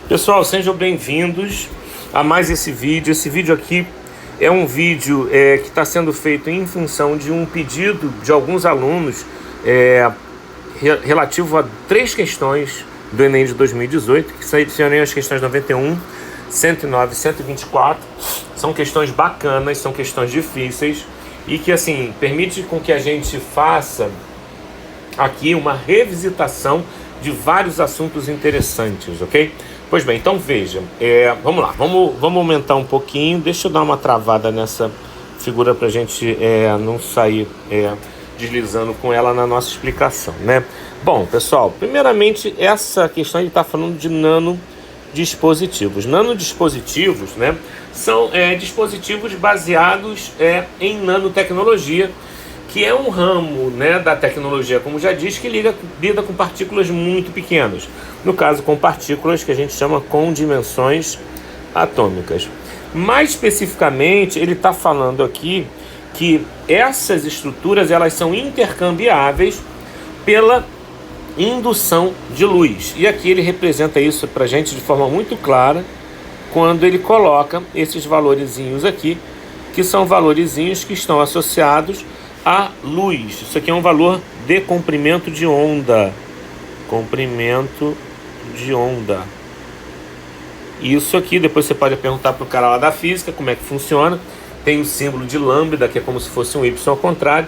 Pessoal, sejam bem-vindos a mais esse vídeo. Esse vídeo aqui é um vídeo que está sendo feito em função de um pedido de alguns alunos relativo a 3 questões do Enem de 2018, que seriam as questões 91, 109 e 124. São questões bacanas, são questões difíceis e que, assim, permite com que a gente faça aqui uma revisitação de vários assuntos interessantes, ok? Pois bem, então veja, vamos lá, vamos aumentar um pouquinho, deixa eu dar uma travada nessa figura para a gente não sair deslizando com ela na nossa explicação, né? Bom, pessoal, primeiramente essa questão está falando de nanodispositivos. Nanodispositivos, né, são dispositivos baseados em nanotecnologia, que é um ramo, né, da tecnologia, como já diz, que lida com partículas muito pequenas. No caso, com partículas que a gente chama com dimensões atômicas. Mais especificamente, ele está falando aqui que essas estruturas elas são intercambiáveis pela indução de luz. E aqui ele representa isso para a gente de forma muito clara quando ele coloca esses valorezinhos aqui, que são valorezinhos que estão associados a luz. Isso aqui é um valor de comprimento de onda. Comprimento de onda. Isso aqui, depois você pode perguntar para o cara lá da física como é que funciona. Tem o símbolo de lambda, que é como se fosse um Y ao contrário.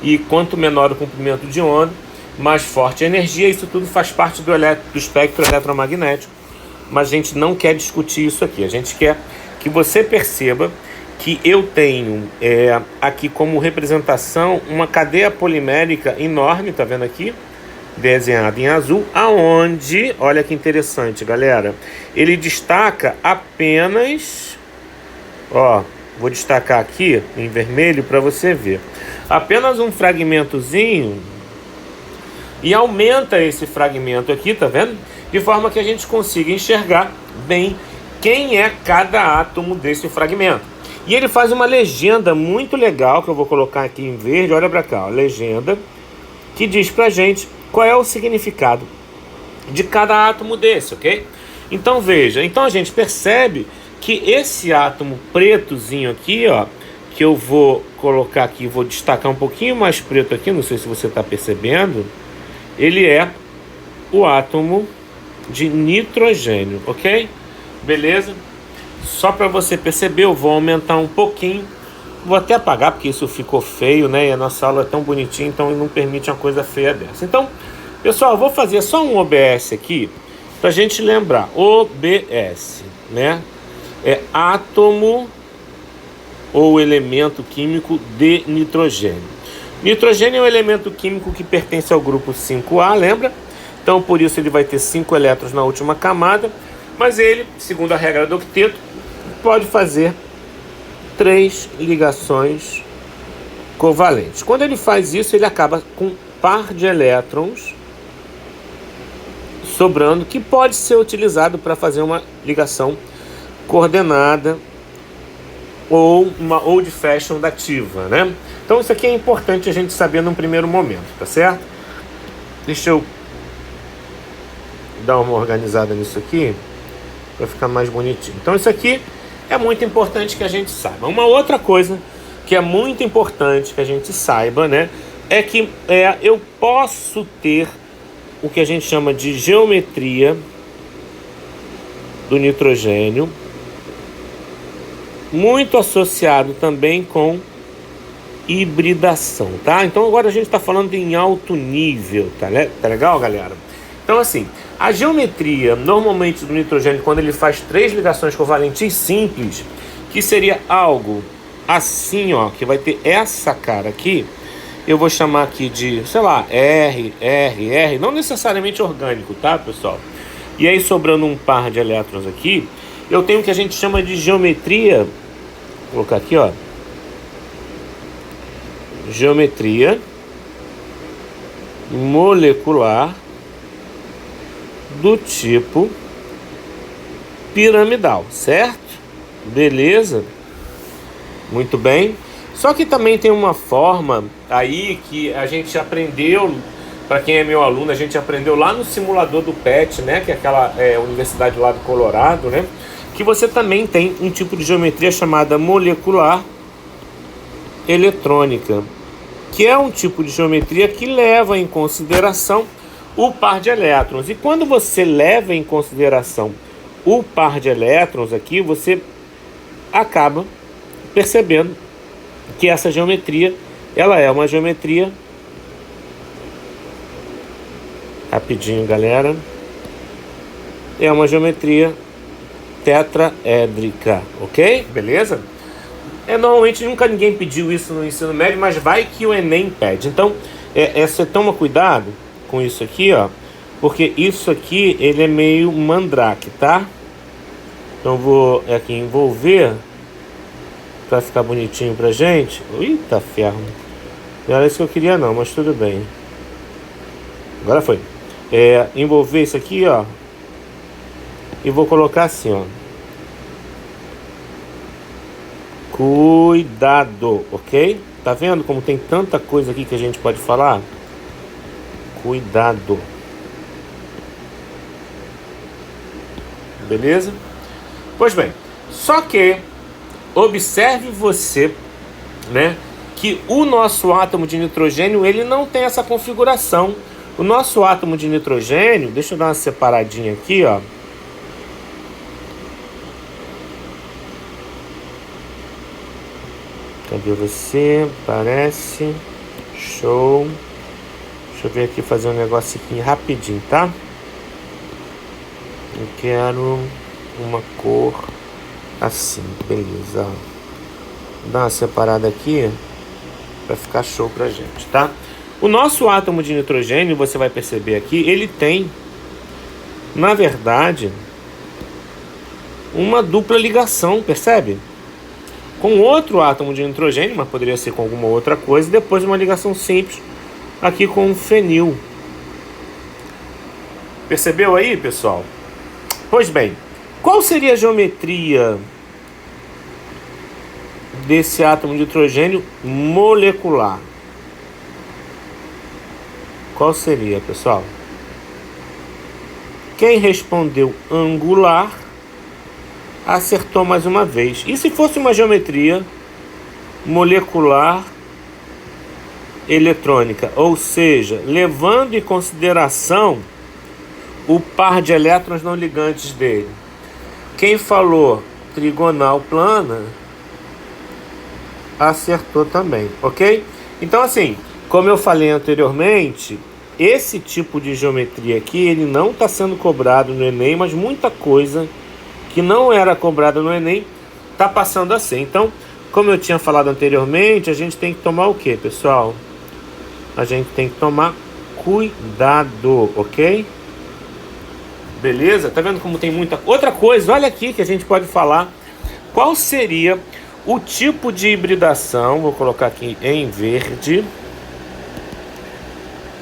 E quanto menor o comprimento de onda, mais forte a energia. Isso tudo faz parte do espectro eletromagnético. Mas a gente não quer discutir isso aqui. A gente quer que você perceba que eu tenho aqui como representação uma cadeia polimérica enorme, tá vendo aqui? Desenhada em azul, aonde, olha que interessante, galera, ele destaca apenas, vou destacar aqui em vermelho para você ver, apenas um fragmentozinho, e aumenta esse fragmento aqui, tá vendo? De forma que a gente consiga enxergar bem quem é cada átomo desse fragmento. E ele faz uma legenda muito legal, que eu vou colocar aqui em verde, olha pra cá, legenda, que diz pra gente qual é o significado de cada átomo desse, ok? Então veja, então a gente percebe que esse átomo pretozinho aqui, que eu vou colocar aqui, vou destacar um pouquinho mais preto aqui, não sei se você está percebendo, ele é o átomo de nitrogênio, ok? Beleza? Só para você perceber, eu vou aumentar um pouquinho. Vou até apagar, porque isso ficou feio, né? E a nossa aula é tão bonitinha, então não permite uma coisa feia dessa. Então, pessoal, eu vou fazer só um OBS aqui, para a gente lembrar. OBS, né? É átomo ou elemento químico de nitrogênio. Nitrogênio é um elemento químico que pertence ao grupo 5A, lembra? Então, por isso ele vai ter 5 elétrons na última camada. Mas ele, segundo a regra do octeto, pode fazer 3 ligações covalentes. Quando ele faz isso, ele acaba com um par de elétrons sobrando, que pode ser utilizado para fazer uma ligação coordenada ou uma old fashioned ativa, né? Então isso aqui é importante a gente saber num primeiro momento, tá certo? Deixa eu dar uma organizada nisso aqui para ficar mais bonitinho. Então isso aqui é muito importante que a gente saiba. Uma outra coisa que é muito importante que a gente saiba, né, é que eu posso ter o que a gente chama de geometria do nitrogênio, muito associado também com hibridação, tá? Então agora a gente está falando em alto nível, tá legal, galera? Então assim, a geometria normalmente do nitrogênio, quando ele faz 3 ligações covalentes simples, que seria algo assim, que vai ter essa cara aqui, eu vou chamar aqui de, sei lá, R, não necessariamente orgânico, tá, pessoal? E aí sobrando um par de elétrons aqui, eu tenho o que a gente chama de geometria, vou colocar aqui, geometria molecular do tipo piramidal, certo? Beleza? Muito bem. Só que também tem uma forma aí que a gente aprendeu para quem é meu aluno, a gente aprendeu lá no simulador do PET, né, que é aquela universidade lá do Colorado, né, que você também tem um tipo de geometria chamada molecular eletrônica, que é um tipo de geometria que leva em consideração o par de elétrons. E quando você leva em consideração o par de elétrons aqui, você acaba percebendo que essa geometria, ela é uma geometria, rapidinho galera, é uma geometria tetraédrica, ok? Beleza? Normalmente nunca ninguém pediu isso no ensino médio, mas vai que o Enem pede. Então, você toma cuidado com isso aqui, ó, porque isso aqui, ele é meio mandrake, tá? Então vou aqui envolver para ficar bonitinho pra gente. Eita ferro, não era isso que eu queria não, mas tudo bem. Agora foi. Envolver isso aqui, ó, e vou colocar assim, ó. Cuidado, ok? Tá vendo como tem tanta coisa aqui que a gente pode falar? Cuidado. Beleza? Pois bem, só que observe você, né, que o nosso átomo de nitrogênio, ele não tem essa configuração. O nosso átomo de nitrogênio, deixa eu dar uma separadinha aqui, ó. Cadê você? Parece. Show. Deixa eu ver aqui, fazer um negócio aqui rapidinho, tá? Eu quero uma cor assim, beleza. Vou dar uma separada aqui para ficar show pra gente, tá? O nosso átomo de nitrogênio, você vai perceber aqui, ele tem, na verdade, uma dupla ligação, percebe? Com outro átomo de nitrogênio, mas poderia ser com alguma outra coisa, e depois uma ligação simples aqui com o fenil. Percebeu aí, pessoal? Pois bem, qual seria a geometria desse átomo de nitrogênio molecular? Qual seria, pessoal? Quem respondeu angular acertou mais uma vez. E se fosse uma geometria molecular eletrônica, ou seja, levando em consideração o par de elétrons não ligantes dele? Quem falou trigonal plana acertou também, ok? Então, assim, como eu falei anteriormente, esse tipo de geometria aqui, ele não está sendo cobrado no Enem, mas muita coisa que não era cobrada no Enem está passando a ser. Então, como eu tinha falado anteriormente, a gente tem que tomar o que, pessoal? A gente tem que tomar cuidado, ok? Beleza? Tá vendo como tem muita... Outra coisa, olha aqui que a gente pode falar. Qual seria o tipo de hibridação? Vou colocar aqui em verde.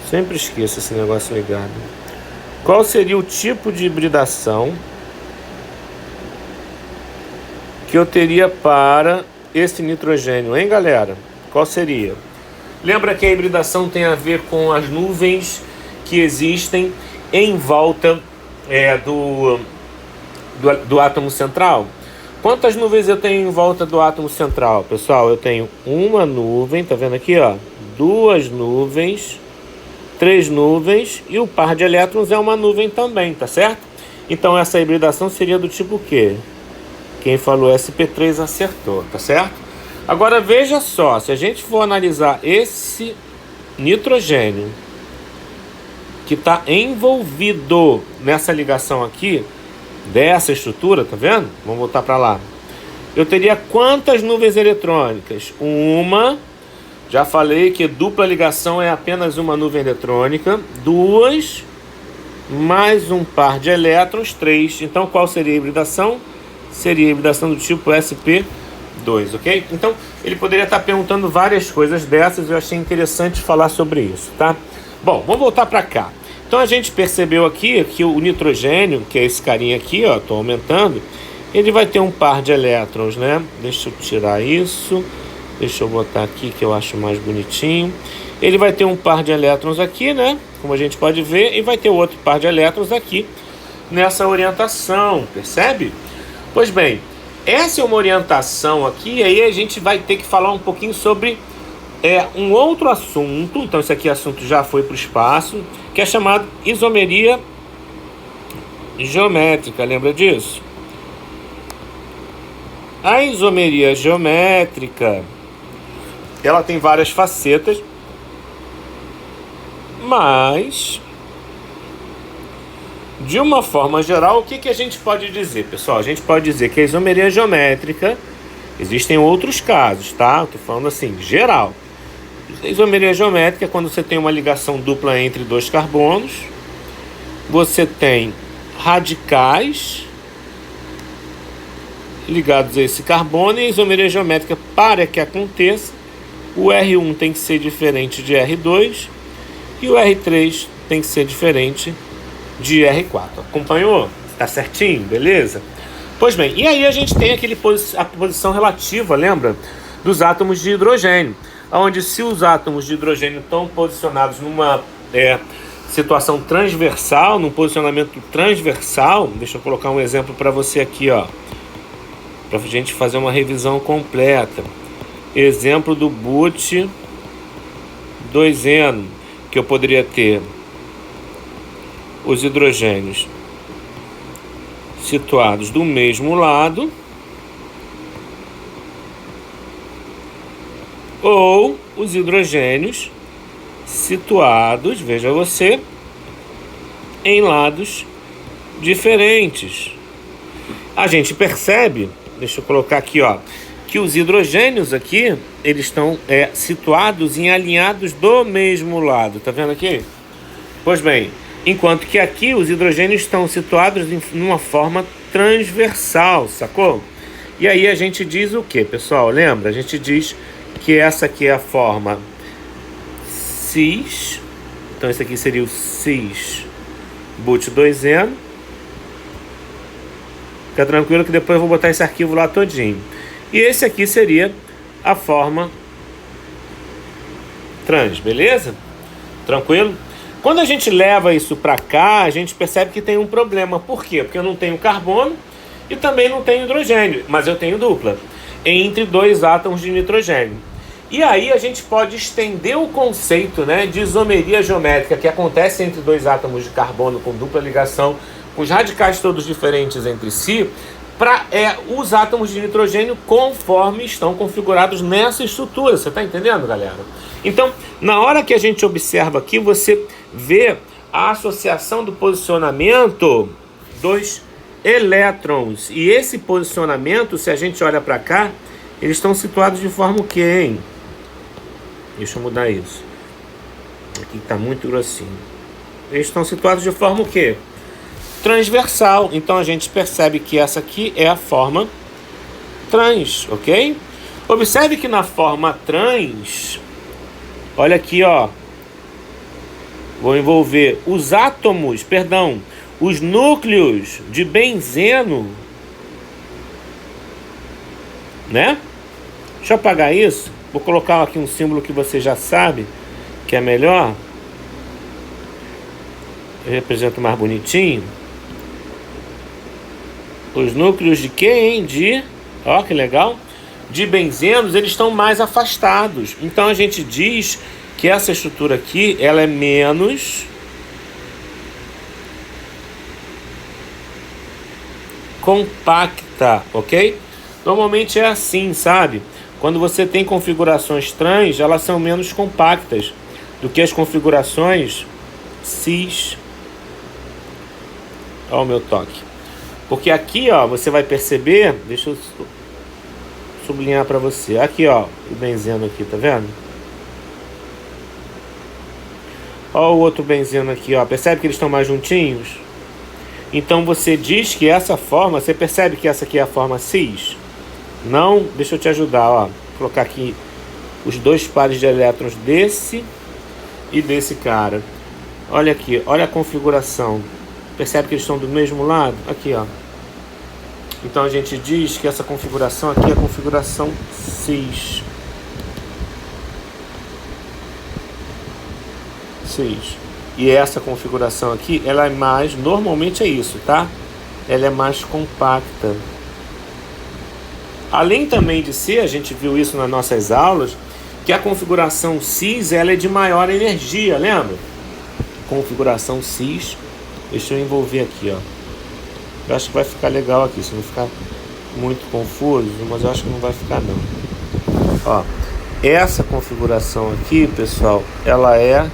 Sempre esqueço esse negócio ligado. Qual seria o tipo de hibridação que eu teria para esse nitrogênio, hein, galera? Qual seria? Lembra que a hibridação tem a ver com as nuvens que existem em volta do átomo central? Quantas nuvens eu tenho em volta do átomo central, pessoal? Eu tenho uma nuvem, tá vendo aqui, ó? Duas nuvens, três nuvens, e o par de elétrons é uma nuvem também, tá certo? Então essa hibridação seria do tipo o quê? Quem falou sp3 acertou, tá certo? Agora veja só, se a gente for analisar esse nitrogênio que está envolvido nessa ligação aqui, dessa estrutura, tá vendo? Vamos voltar para lá. Eu teria quantas nuvens eletrônicas? Uma, já falei que dupla ligação é apenas uma nuvem eletrônica. Duas, mais um par de elétrons, três. Então qual seria a hibridação? Seria a hibridação do tipo sp2, ok? Então ele poderia estar perguntando várias coisas dessas, eu achei interessante falar sobre isso, tá? Bom, vamos voltar para cá. Então a gente percebeu aqui que o nitrogênio, que é esse carinha aqui, ó, tô aumentando, ele vai ter um par de elétrons, né? Deixa eu tirar isso, deixa eu botar aqui que eu acho mais bonitinho. Ele vai ter um par de elétrons aqui, né? Como a gente pode ver, e vai ter outro par de elétrons aqui nessa orientação, percebe? Pois bem, essa é uma orientação aqui, e aí a gente vai ter que falar um pouquinho sobre um outro assunto. Então esse aqui assunto já foi para o espaço, que é chamado isomeria geométrica, lembra disso? A isomeria geométrica, ela tem várias facetas, mas de uma forma geral, o que a gente pode dizer, pessoal? A gente pode dizer que a isomeria geométrica, existem outros casos, tá? Eu tô falando assim, geral. A isomeria geométrica é quando você tem uma ligação dupla entre dois carbonos, você tem radicais ligados a esse carbono, e a isomeria geométrica, para que aconteça, o R1 tem que ser diferente de R2 e o R3 tem que ser diferente de R4. Acompanhou? Tá certinho? Beleza? Pois bem, e aí a gente tem a posição relativa, lembra? Dos átomos de hidrogênio, onde se os átomos de hidrogênio estão posicionados numa situação transversal, num posicionamento transversal, deixa eu colocar um exemplo para você aqui, ó, para a gente fazer uma revisão completa. Exemplo do but-2eno, que eu poderia ter os hidrogênios situados do mesmo lado, ou os hidrogênios situados, veja você, em lados diferentes. A gente percebe, deixa eu colocar aqui, ó, que os hidrogênios aqui, eles estão situados em alinhados do mesmo lado, tá vendo aqui? Pois bem, enquanto que aqui os hidrogênios estão situados em uma forma transversal, sacou? E aí a gente diz o que, pessoal? Lembra? A gente diz que essa aqui é a forma cis, então esse aqui seria o cis but-2eno. Fica tranquilo que depois eu vou botar esse arquivo lá todinho. E esse aqui seria a forma trans, beleza? Tranquilo? Quando a gente leva isso para cá, a gente percebe que tem um problema. Por quê? Porque eu não tenho carbono e também não tenho hidrogênio, mas eu tenho dupla entre dois átomos de nitrogênio. E aí a gente pode estender o conceito, né, de isomeria geométrica, que acontece entre dois átomos de carbono com dupla ligação, com os radicais todos diferentes entre si, para os átomos de nitrogênio conforme estão configurados nessa estrutura. Você está entendendo, galera? Então, na hora que a gente observa aqui, você vê a associação do posicionamento dos elétrons. E esse posicionamento, se a gente olha para cá, eles estão situados de forma o quê, hein? Deixa eu mudar isso. Aqui está muito grossinho. Eles estão situados de forma o quê? Transversal. Então a gente percebe que essa aqui é a forma trans, ok? Observe que na forma trans, olha aqui, ó, vou envolver os átomos, os núcleos de benzeno, né? Deixa eu apagar isso. Vou colocar aqui um símbolo que você já sabe, que é melhor. Eu represento mais bonitinho. Os núcleos de quê, hein? Ó, que legal. De benzenos, eles estão mais afastados. Então a gente diz que essa estrutura aqui, ela é menos compacta, ok? Normalmente é assim, sabe? Quando você tem configurações trans, elas são menos compactas do que as configurações cis. Olha o meu toque. Porque aqui, ó, você vai perceber, deixa eu sublinhar para você. Aqui, ó, o benzeno aqui, tá vendo? Ó o outro benzeno aqui, ó. Percebe que eles estão mais juntinhos? Então você diz que essa forma, você percebe que essa aqui é a forma cis? Não, deixa eu te ajudar, ó. Vou colocar aqui os dois pares de elétrons desse e desse cara. Olha aqui, olha a configuração. Percebe que eles estão do mesmo lado? Aqui, ó. Então a gente diz que essa configuração aqui é a configuração cis. cis. E essa configuração aqui, ela é mais, normalmente é isso, tá? Ela é mais compacta. Além também de ser, a gente viu isso nas nossas aulas, que a configuração cis, ela é de maior energia, lembra? Configuração cis, deixa eu envolver aqui, ó. Eu acho que vai ficar legal aqui, se não ficar muito confuso, mas eu acho que não vai ficar não. Ó, essa configuração aqui, pessoal, ela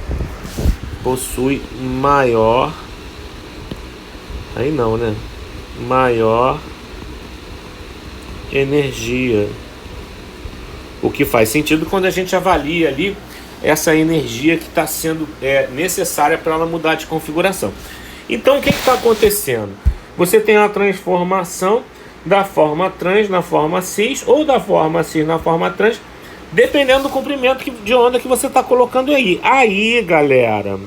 possui maior, aí não, né? Maior energia. O que faz sentido quando a gente avalia ali essa energia que está sendo necessária para ela mudar de configuração. Então, o que está acontecendo? Você tem a transformação da forma trans na forma cis, ou da forma cis na forma trans, dependendo do comprimento de onda que você está colocando aí. Aí, galera,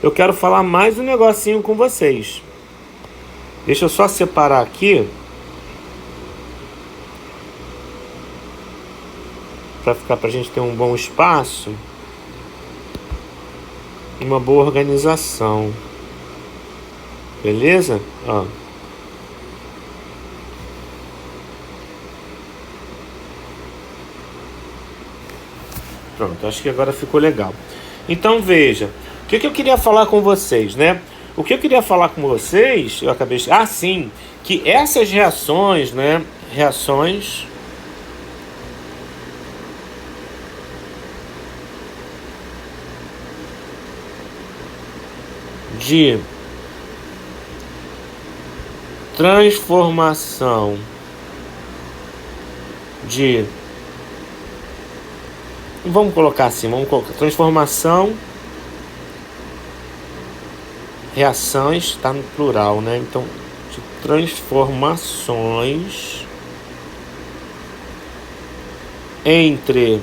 eu quero falar mais um negocinho com vocês. Deixa eu só separar aqui, para a gente ter um bom espaço, uma boa organização. Beleza? Ó. Pronto, acho que agora ficou legal. Então veja, o que eu queria falar com vocês, né? O que eu queria falar com vocês, eu acabei de... Ah, sim, que essas reações, né? Reações de transformação de... Vamos colocar assim, transformação, reações, está no plural, né? Então, de transformações entre...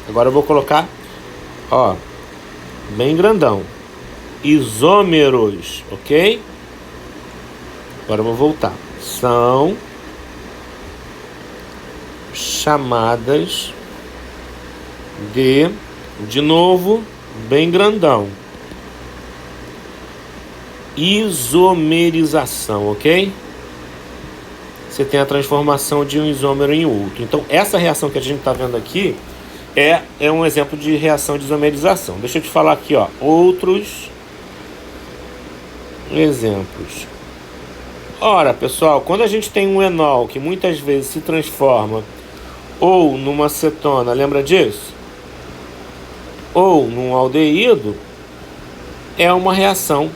Agora eu vou colocar, ó, bem grandão. Isômeros, ok? Agora eu vou voltar. São chamadas de novo, bem grandão, isomerização, ok? Você tem a transformação de um isômero em outro. Então, essa reação que a gente está vendo aqui é um exemplo de reação de isomerização. Deixa eu te falar aqui, ó, outros exemplos. Ora, pessoal, quando a gente tem um enol que muitas vezes se transforma ou numa cetona, lembra disso? Ou num aldeído, é uma reação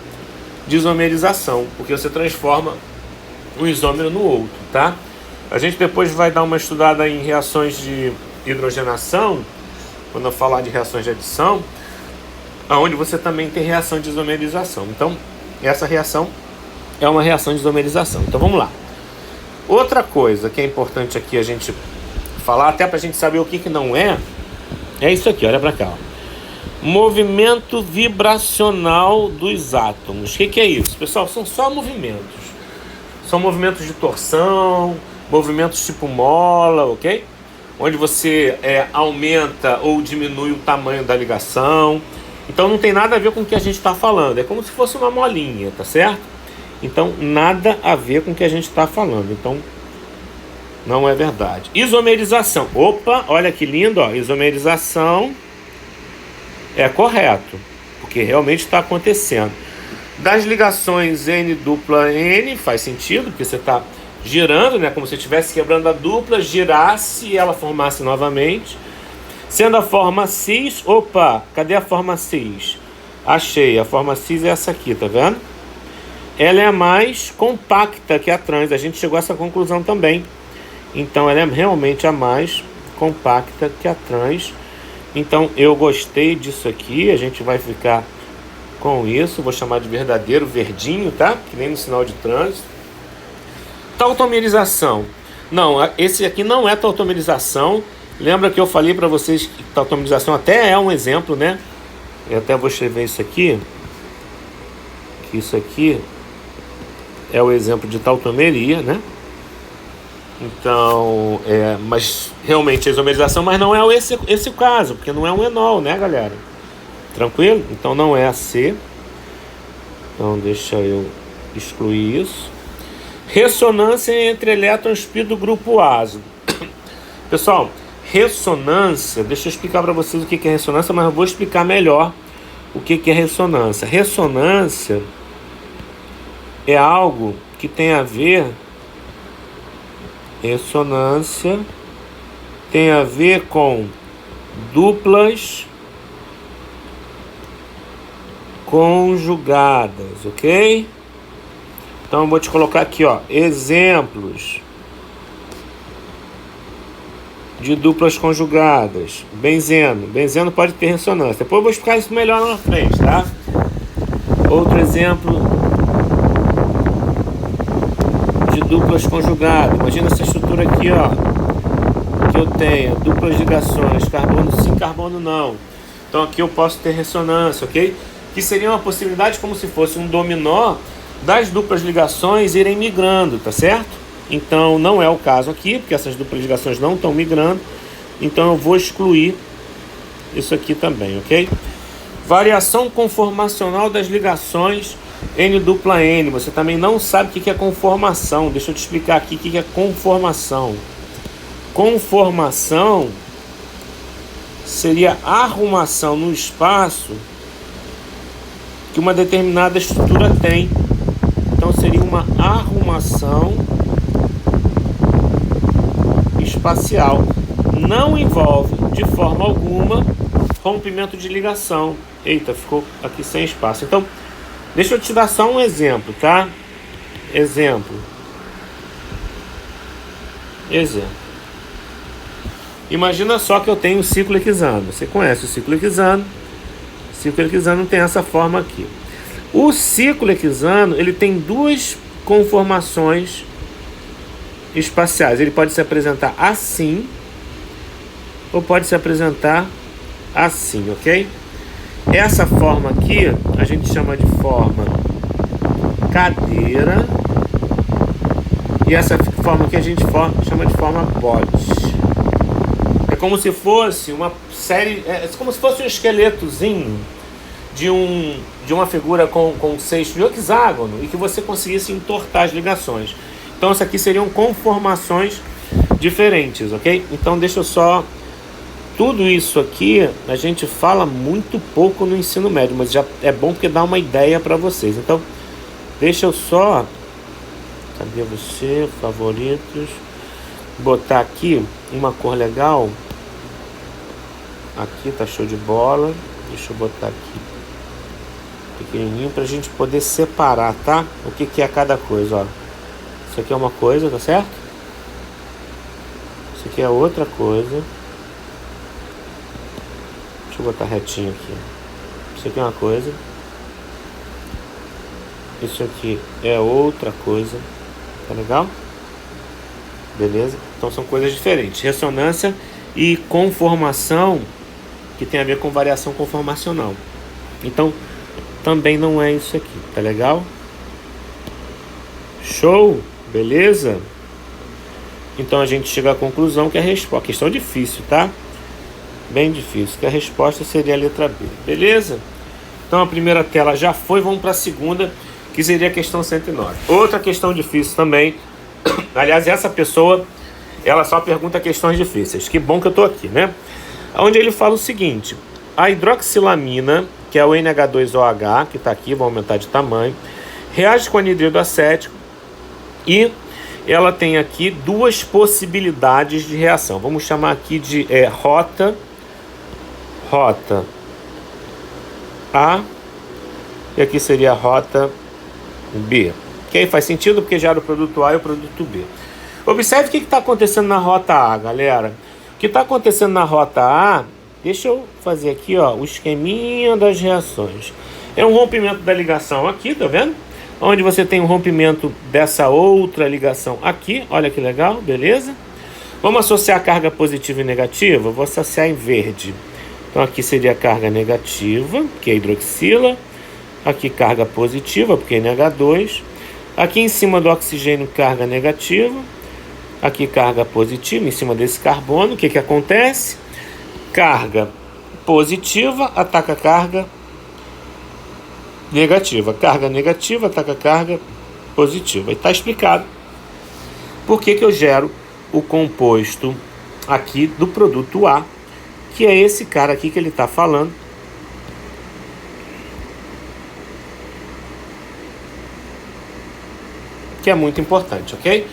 de isomerização, porque você transforma um isômero no outro, tá? A gente depois vai dar uma estudada em reações de hidrogenação, quando eu falar de reações de adição, onde você também tem reação de isomerização. Então, essa reação é uma reação de isomerização. Então, vamos lá. Outra coisa que é importante aqui a gente falar, até para a gente saber o que não é isso aqui, olha para cá, ó. Movimento vibracional dos átomos. O que é isso? Pessoal, são só movimentos. São movimentos de torção, movimentos tipo mola, ok? Onde você aumenta ou diminui o tamanho da ligação. Então não tem nada a ver com o que a gente está falando. É como se fosse uma molinha, tá certo? Então nada a ver com o que a gente está falando. Então não é verdade. Isomerização. Opa, olha que lindo, ó. Isomerização é correto, porque realmente está acontecendo. Das ligações N dupla N, faz sentido, porque você está girando, né? Como se estivesse quebrando a dupla, girasse e ela formasse novamente. Sendo a forma cis, opa, cadê a forma cis? Achei, a forma cis é essa aqui, tá vendo? Ela é mais compacta que a trans, a gente chegou a essa conclusão também. Então ela é realmente a mais compacta que a trans. Então eu gostei disso aqui, a gente vai ficar com isso, vou chamar de verdadeiro verdinho, tá? Que nem no sinal de trânsito. Tautomerização. Não, esse aqui não é tautomerização. Lembra que eu falei para vocês que tautomerização até é um exemplo, né? Eu até vou escrever isso aqui. Que isso aqui é o exemplo de tautomeria, né? Então, mas realmente a isomerização, mas não é esse o caso, porque não é um enol, né, galera? Tranquilo? Então não é a C. Então deixa eu excluir isso. Ressonância entre elétrons π do grupo ácido. Pessoal, ressonância, deixa eu explicar para vocês o que é ressonância, mas eu vou explicar melhor o que é ressonância. Ressonância é algo que tem a ver... Ressonância tem a ver com duplas conjugadas, ok? Então eu vou te colocar aqui, ó, exemplos de duplas conjugadas. Benzeno. Benzeno pode ter ressonância. Depois eu vou explicar isso melhor lá na frente, tá? Outro exemplo de duplas conjugadas. Imagina essa estrutura aqui, ó, que eu tenho duplas ligações, carbono sim, carbono não. Então aqui eu posso ter ressonância, ok? Que seria uma possibilidade como se fosse um dominó das duplas ligações irem migrando, tá certo? Então não é o caso aqui, porque essas duplas ligações não estão migrando. Então eu vou excluir isso aqui também, ok? Variação conformacional das ligações N dupla N. Você também não sabe o que é conformação. Deixa eu te explicar aqui o que é conformação. Conformação seria a arrumação no espaço que uma determinada estrutura tem. Então seria uma arrumação espacial. Não envolve de forma alguma rompimento de ligação. Eita, ficou aqui sem espaço. Então, deixa eu te dar só um exemplo, tá? Exemplo. Imagina só que eu tenho o ciclo hexano. Você conhece o ciclo hexano? O ciclo hexano tem essa forma aqui. O ciclo hexano, ele tem duas conformações espaciais. Ele pode se apresentar assim ou pode se apresentar assim, ok? Essa forma aqui a gente chama de forma cadeira e essa forma aqui a gente chama de forma bote. É como se fosse uma série, é como se fosse um esqueletozinho de uma figura com seixo de hexágono e que você conseguisse entortar as ligações. Então isso aqui seriam conformações diferentes, ok? Então deixa eu só... Tudo isso aqui a gente fala muito pouco no ensino médio, mas já é bom porque dá uma ideia para vocês. Então deixa eu só... Cadê você? Favoritos. Botar aqui uma cor legal. Aqui tá show de bola. Deixa eu botar aqui pequenininho pra gente poder separar, tá? O que é cada coisa, ó. Isso aqui é uma coisa, tá certo? Isso aqui é outra coisa. Deixa eu botar retinho aqui. Isso aqui é uma coisa. Isso aqui é outra coisa. Tá legal? Beleza? Então são coisas diferentes. Ressonância e conformação, que tem a ver com variação conformacional. Então, também não é isso aqui. Tá legal? Show? Beleza? Então a gente chega à conclusão que a resposta... A questão é difícil, tá? Bem difícil. Que a resposta seria a letra B. Beleza? Então a primeira tela já foi. Vamos para a segunda, que seria a questão 109. Outra questão difícil também. Aliás, essa pessoa, ela só pergunta questões difíceis. Que bom que eu tô aqui, né? Onde ele fala o seguinte: a hidroxilamina, que é o NH2OH, que está aqui, vou aumentar de tamanho, reage com anidrido acético e ela tem aqui duas possibilidades de reação. Vamos chamar aqui de rota A e aqui seria a rota B. Ok? Faz sentido porque já era o produto A e o produto B. Observe o que está acontecendo na rota A, galera. O que está acontecendo na rota A, deixa eu fazer aqui, ó, o esqueminha das reações. É um rompimento da ligação aqui, tá vendo? Onde você tem um rompimento dessa outra ligação aqui. Olha que legal, beleza? Vamos associar carga positiva e negativa? Vou associar em verde. Então aqui seria a carga negativa, que é hidroxila. Aqui carga positiva, porque é NH2. Aqui em cima do oxigênio, carga negativa. Aqui carga positiva, em cima desse carbono. O que acontece? Carga positiva ataca carga negativa. Carga negativa ataca carga positiva. E está explicado por que eu gero o composto aqui do produto A, que é esse cara aqui que ele está falando. Que é muito importante, ok?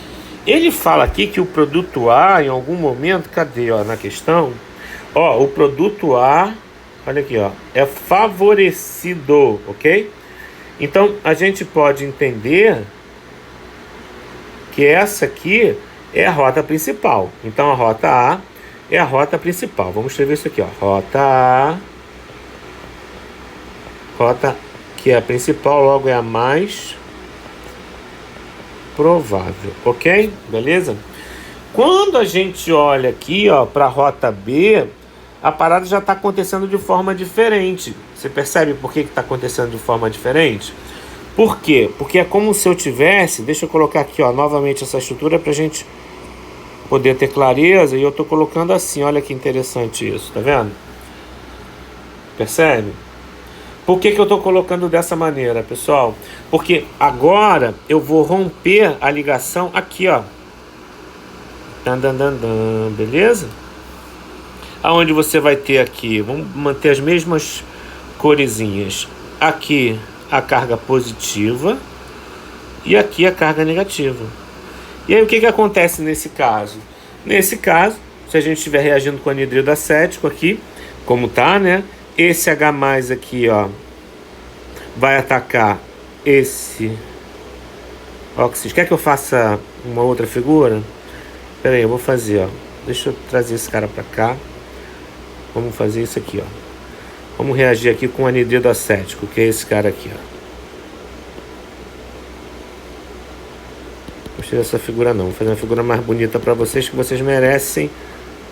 Ele fala aqui que o produto A, em algum momento, cadê, ó, na questão? Ó, o produto A, olha aqui, ó, é favorecido, ok? Então, a gente pode entender que essa aqui é a rota principal. Então, a rota A é a rota principal. Vamos escrever isso aqui, ó. Rota A, rota que é a principal, logo é a mais provável, ok? Beleza? Quando a gente olha aqui, ó, para a rota B, a parada já está acontecendo de forma diferente. Você percebe por que está acontecendo de forma diferente? Por quê? Porque é como se eu tivesse... Deixa eu colocar aqui, ó, novamente essa estrutura para a gente poder ter clareza. E eu estou colocando assim, olha que interessante isso, tá vendo? Percebe? Por que eu estou colocando dessa maneira, pessoal? Porque agora eu vou romper a ligação aqui, ó. Beleza? Aonde você vai ter aqui, vamos manter as mesmas coresinhas. Aqui a carga positiva e aqui a carga negativa. E aí o que acontece nesse caso? Nesse caso, se a gente estiver reagindo com anidrido acético aqui, como tá, né? Esse H+ aqui, ó, vai atacar esse oxigênio. Quer que eu faça uma outra figura? Espera aí, eu vou fazer, ó. Deixa eu trazer esse cara para cá. Vamos fazer isso aqui, ó. Vamos reagir aqui com anidrido acético, que é esse cara aqui, ó. Não gostei dessa figura não. Vou fazer uma figura mais bonita para vocês, que vocês merecem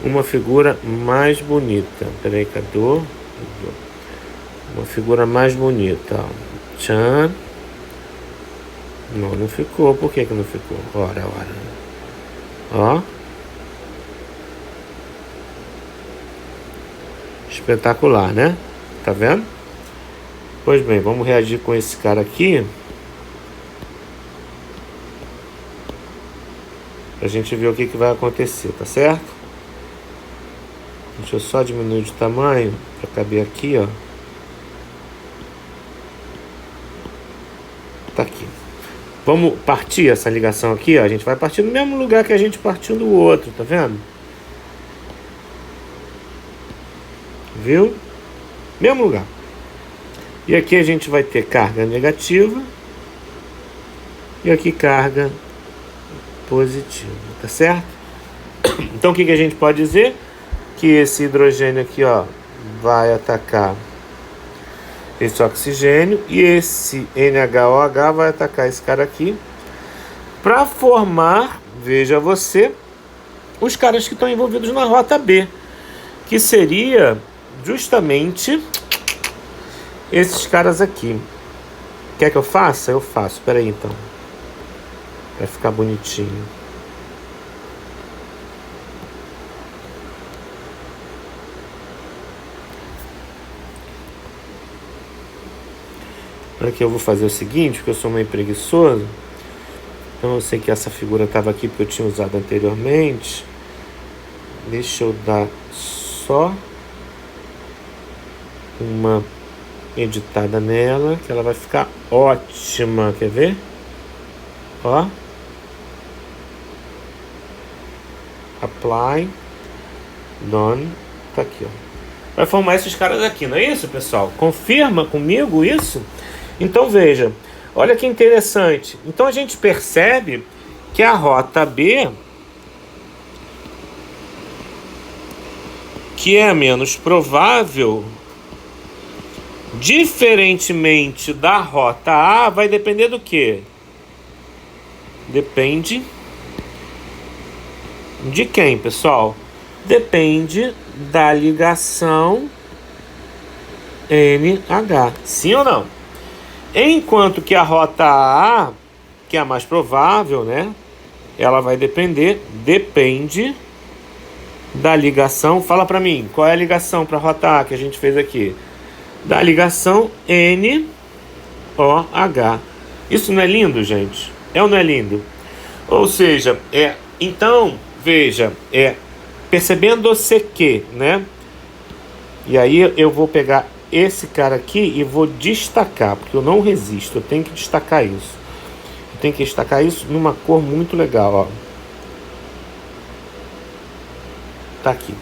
uma figura mais bonita. Espera aí, cadê? Uma figura mais bonita, ó. Tchan. Não ficou. Por que não ficou? Ora. Ó. Espetacular, né? Tá vendo? Pois bem, vamos reagir com esse cara aqui. Pra gente ver o que vai acontecer, tá certo? Deixa eu só diminuir de tamanho para caber aqui, ó. Tá aqui. Vamos partir essa ligação aqui, ó. A gente vai partir no mesmo lugar que a gente partiu do outro, tá vendo? Viu? Mesmo lugar. E aqui a gente vai ter carga negativa. E aqui carga positiva, tá certo? Então o que a gente pode dizer? Que esse hidrogênio aqui, ó, vai atacar esse oxigênio e esse NHOH vai atacar esse cara aqui para formar, veja você, os caras que estão envolvidos na rota B, que seria justamente esses caras aqui. Quer que eu faça? Eu faço. Espera aí, então. Vai ficar bonitinho. Aqui eu vou fazer o seguinte, porque eu sou meio preguiçoso. Então eu sei que essa figura estava aqui porque eu tinha usado anteriormente. Deixa eu dar só uma editada nela, que ela vai ficar ótima. Quer ver? Ó. Apply. Done. Tá aqui, ó. Vai formar esses caras aqui, não é isso, pessoal? Confirma comigo isso? Então veja, olha que interessante. Então a gente percebe que a rota B, que é a menos provável, diferentemente da rota A, vai depender do quê? Depende de quem, pessoal? Depende da ligação NH. Sim ou não? Enquanto que a rota A, que é a mais provável, né? Ela vai depende da ligação. Fala para mim, qual é a ligação para rota A que a gente fez aqui? Da ligação NOH. Isso não é lindo, gente? É ou não é lindo? Ou seja, então, veja, percebendo-se que, né? E aí eu vou pegar esse cara aqui e vou destacar, porque eu não resisto, eu tenho que destacar isso. Eu tenho que destacar isso numa cor muito legal, ó. Tá aqui.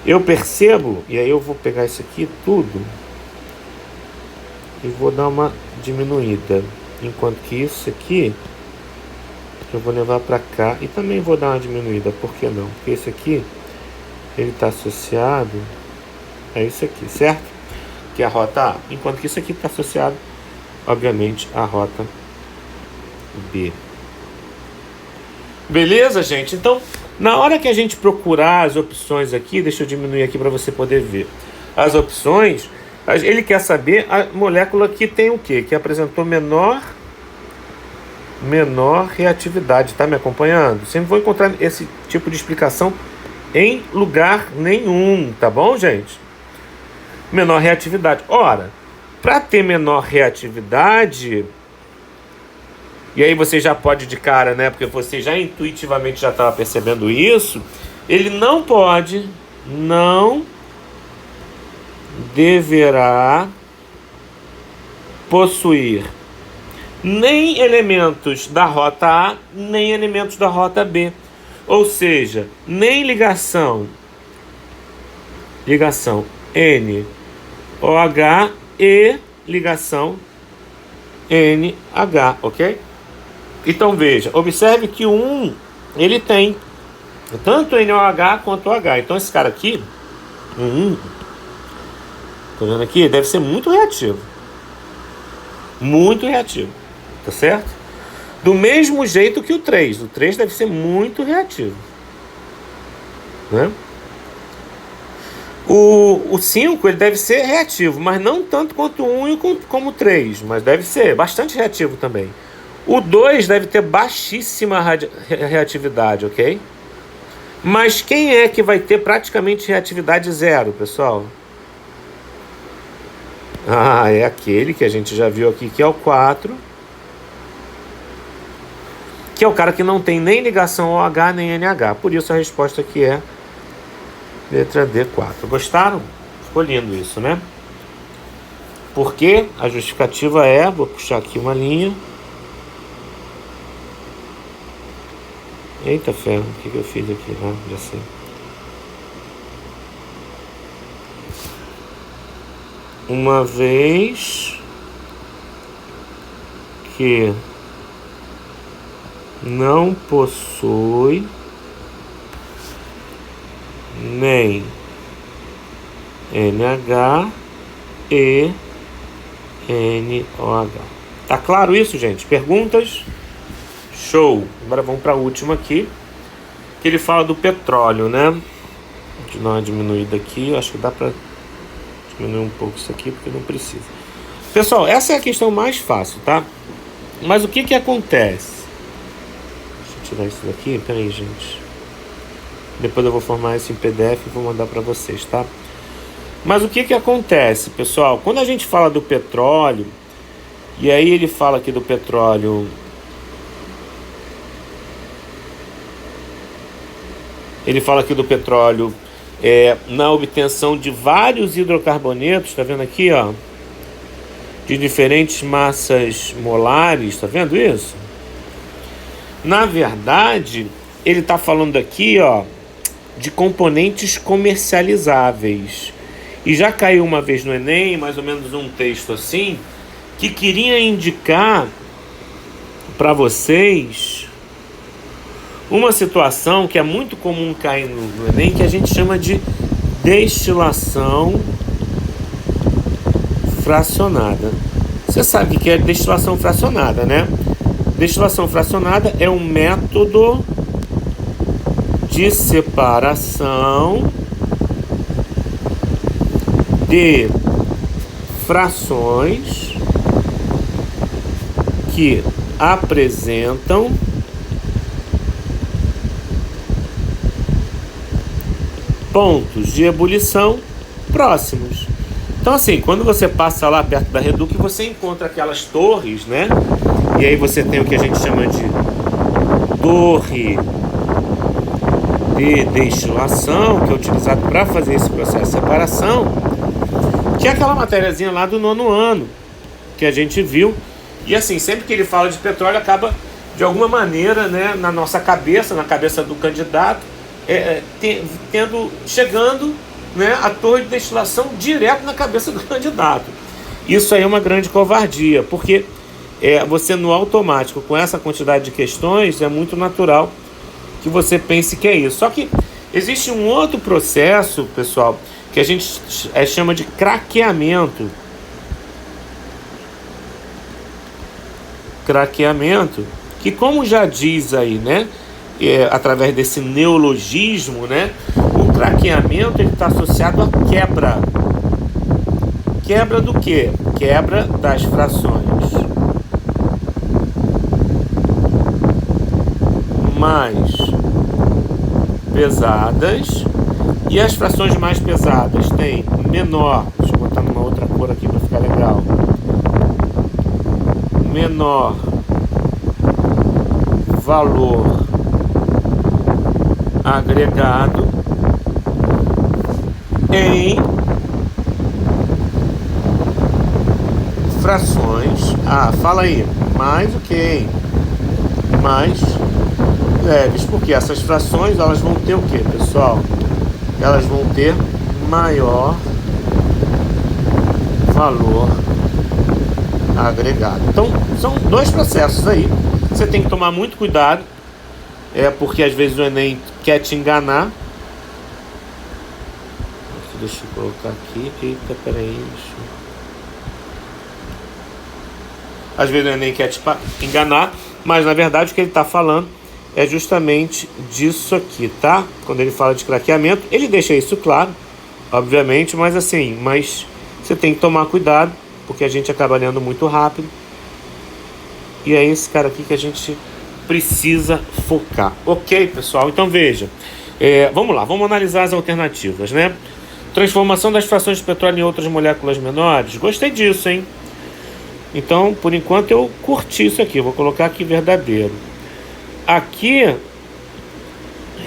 Eu percebo, e aí eu vou pegar isso aqui tudo e vou dar uma diminuída. Enquanto que isso aqui eu vou levar para cá e também vou dar uma diminuída. Por que não? Porque esse aqui ele está associado a isso aqui, certo? Que é a rota A. Enquanto que isso aqui está associado, obviamente, à rota B. Beleza, gente? Então, na hora que a gente procurar as opções aqui, deixa eu diminuir aqui para você poder ver. As opções, ele quer saber a molécula que tem o quê? Que apresentou menor reatividade. Tá me acompanhando? Você não vai encontrar esse tipo de explicação em lugar nenhum, tá bom, gente? Menor reatividade. Ora, para ter menor reatividade, e aí você já pode de cara, né? Porque você já intuitivamente já estava percebendo isso. Ele não deverá possuir nem elementos da rota A, nem elementos da rota B. Ou seja, nem ligação NOH e ligação NH, ok? Então veja, observe que ele tem tanto NOH quanto OH. Então esse cara aqui, tá vendo aqui? Deve ser muito reativo. Muito reativo, tá certo? Do mesmo jeito que o 3. O 3 deve ser muito reativo, né? O 5 ele deve ser reativo, mas não tanto quanto o 1 e como o 3, mas deve ser bastante reativo também. O 2 deve ter baixíssima reatividade, ok? Mas quem é que vai ter praticamente reatividade zero, pessoal? É aquele que a gente já viu aqui, que é o 4. Que é o cara que não tem nem ligação OH nem NH. Por isso a resposta aqui é letra D4. Gostaram? Ficou lindo isso, né? Porque a justificativa vou puxar aqui uma linha. Eita ferro, o que eu fiz aqui? Já sei. Uma vez que não possui nem NH e NOH. Tá claro isso, gente? Perguntas? Show! Agora vamos para a última aqui, que ele fala do petróleo, né? Deixa eu dar uma diminuída aqui, acho que dá para diminuir um pouco isso aqui, porque não precisa. Pessoal, essa é a questão mais fácil, tá? Mas o que acontece? Deixa eu tirar isso daqui, peraí, gente. Depois eu vou formar isso em PDF e vou mandar para vocês, tá? Mas o que acontece, pessoal? Quando a gente fala do petróleo, e aí ele fala aqui do petróleo... Ele fala aqui do petróleo na obtenção de vários hidrocarbonetos, tá vendo aqui, ó? De diferentes massas molares, tá vendo isso? Na verdade, ele tá falando aqui, ó, de componentes comercializáveis. E já caiu uma vez no Enem, mais ou menos um texto assim, que queria indicar para vocês uma situação que é muito comum cair no Enem, que a gente chama de destilação fracionada. Você sabe o que é destilação fracionada, né? Destilação fracionada é um método de separação de frações que apresentam pontos de ebulição próximos. Então, assim, quando você passa lá perto da Reduc, você encontra aquelas torres, né? E aí você tem o que a gente chama de torre de destilação, que é utilizado para fazer esse processo de separação, que é aquela matériazinha lá do 9º ano, que a gente viu. E assim, sempre que ele fala de petróleo, acaba, de alguma maneira, né, na nossa cabeça, na cabeça do candidato, chegando, né, a torre de destilação direto na cabeça do candidato. Isso aí é uma grande covardia, porque você no automático, com essa quantidade de questões, é muito natural que você pense que é isso. Só que existe um outro processo, pessoal, que a gente chama de craqueamento. Craqueamento, que, como já diz aí, né, através desse neologismo, né, o craqueamento está associado à quebra. Quebra do quê? Quebra das frações mais pesadas, e as frações mais pesadas têm menor, deixa eu botar numa outra cor aqui para ficar legal, menor valor agregado em frações. Fala aí, mais o que? Mais leves, porque essas frações, elas vão ter o que, pessoal? Elas vão ter maior valor agregado. Então, são dois processos aí. Você tem que tomar muito cuidado, porque às vezes o Enem quer te enganar. Deixa eu colocar aqui. Eita, peraí. Às vezes o Enem quer te enganar, mas na verdade o que ele está falando é justamente disso aqui, tá? Quando ele fala de craqueamento, ele deixa isso claro, obviamente, mas assim, você tem que tomar cuidado, porque a gente acaba lendo muito rápido. E é esse cara aqui que a gente precisa focar. Ok, pessoal? Então veja, vamos lá, vamos analisar as alternativas, né? Transformação das frações de petróleo em outras moléculas menores. Gostei disso, hein? Então, por enquanto, eu curti isso aqui. Vou colocar aqui verdadeiro. Aqui,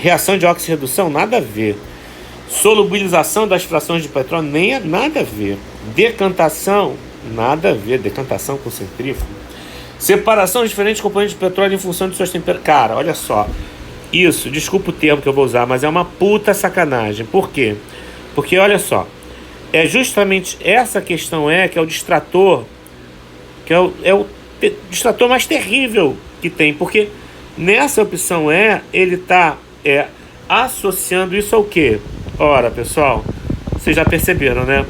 reação de oxirredução, nada a ver. Solubilização das frações de petróleo, nada a ver. Decantação, nada a ver. Decantação com centrífugo. Separação de diferentes componentes de petróleo em função de suas temperaturas. Cara, olha só. Isso, desculpa o termo que eu vou usar, mas é uma puta sacanagem. Por quê? Porque, olha só, é justamente essa questão que é o distrator, que é o distrator mais terrível que tem, porque nessa opção ele está associando isso ao quê? Ora, pessoal, vocês já perceberam, né?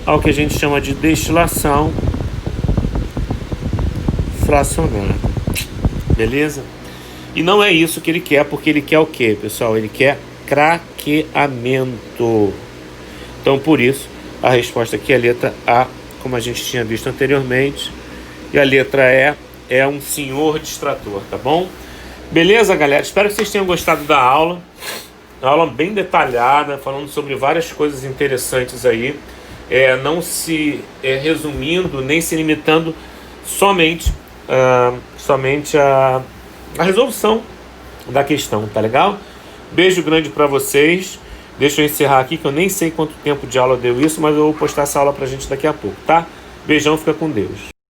Ao que a gente chama de destilação fracionada. Beleza? E não é isso que ele quer, porque ele quer o quê, pessoal? Ele quer craqueamento. Então, por isso, a resposta aqui é a letra A, como a gente tinha visto anteriormente. E a letra E é um senhor distrator, tá bom? Beleza, galera? Espero que vocês tenham gostado da aula. Uma aula bem detalhada, falando sobre várias coisas interessantes aí. Não se resumindo, nem se limitando somente a resolução da questão, tá legal? Beijo grande pra vocês. Deixa eu encerrar aqui, que eu nem sei quanto tempo de aula deu isso, mas eu vou postar essa aula pra gente daqui a pouco, tá? Beijão, fica com Deus.